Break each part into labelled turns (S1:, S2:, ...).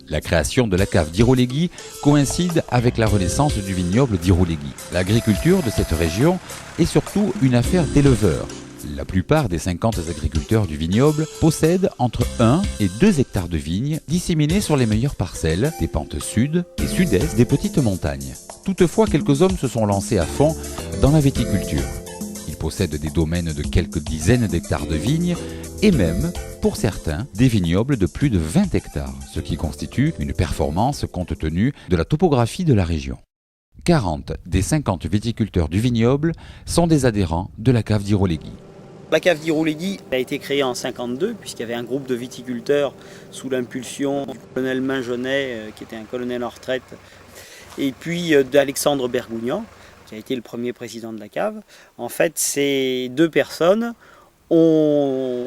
S1: La création de la cave d'Irouléguy coïncide avec la renaissance du vignoble d'Irouléguy. L'agriculture de cette région est surtout une affaire d'éleveurs. La plupart des 50 agriculteurs du vignoble possèdent entre 1 et 2 hectares de vignes disséminés sur les meilleures parcelles des pentes sud et sud-est des petites montagnes. Toutefois, quelques hommes se sont lancés à fond dans la viticulture. Ils possèdent des domaines de quelques dizaines d'hectares de vignes et même, pour certains, des vignobles de plus de 20 hectares, ce qui constitue une performance compte tenu de la topographie de la région. 40 des 50 viticulteurs du vignoble sont des adhérents de la cave d'Irouléguy.
S2: La cave d'Irouléguy a été créée en 1952 puisqu'il y avait un groupe de viticulteurs sous l'impulsion du colonel Maingeonnet, qui était un colonel en retraite, et puis d'Alexandre Bergougnan, qui a été le premier président de la cave. En fait, ces deux personnes ont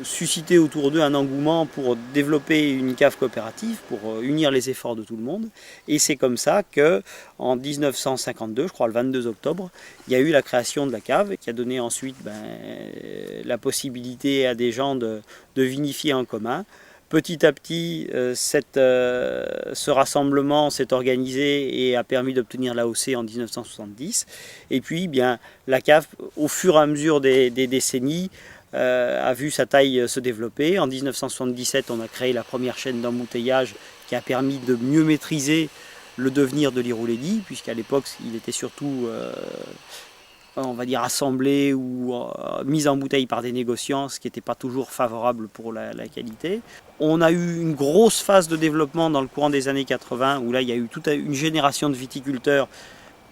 S2: suscité autour d'eux un engouement pour développer une cave coopérative, pour unir les efforts de tout le monde. Et c'est comme ça qu'en 1952, je crois le 22 octobre, il y a eu la création de la cave qui a donné ensuite la possibilité à des gens de vinifier en commun. Petit à petit, ce rassemblement s'est organisé et a permis d'obtenir l'AOC en 1970. Et puis, la cave, au fur et à mesure des décennies, a vu sa taille se développer. En 1977, on a créé la première chaîne d'embouteillage qui a permis de mieux maîtriser le devenir de l'Irouléguy, puisqu'à l'époque, il était surtout on va dire assemblé ou mise en bouteille par des négociants, ce qui n'était pas toujours favorable pour la qualité. On a eu une grosse phase de développement dans le courant des années 80, où là il y a eu toute une génération de viticulteurs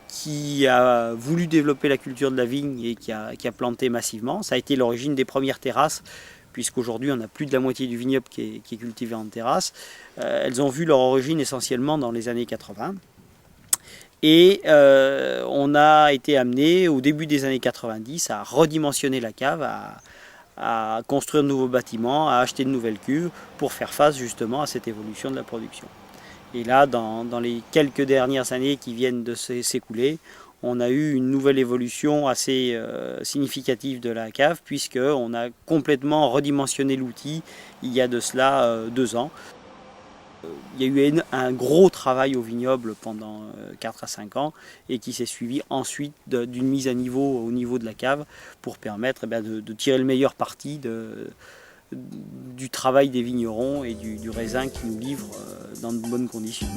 S2: qui a voulu développer la culture de la vigne et qui a planté massivement. Ça a été l'origine des premières terrasses, puisqu'aujourd'hui on a plus de la moitié du vignoble qui est cultivé en terrasse. Elles ont vu leur origine essentiellement dans les années 80. Et on a été amené au début des années 90 à redimensionner la cave, à construire de nouveaux bâtiments, à acheter de nouvelles cuves pour faire face justement à cette évolution de la production. Et là, dans les quelques dernières années qui viennent de s'écouler, on a eu une nouvelle évolution assez significative de la cave, puisqu'on a complètement redimensionné l'outil il y a de cela 2 ans. Il y a eu un gros travail au vignoble pendant 4 à 5 ans et qui s'est suivi ensuite d'une mise à niveau au niveau de la cave pour permettre de tirer le meilleur parti du travail des vignerons et du raisin qui nous livrent dans de bonnes conditions.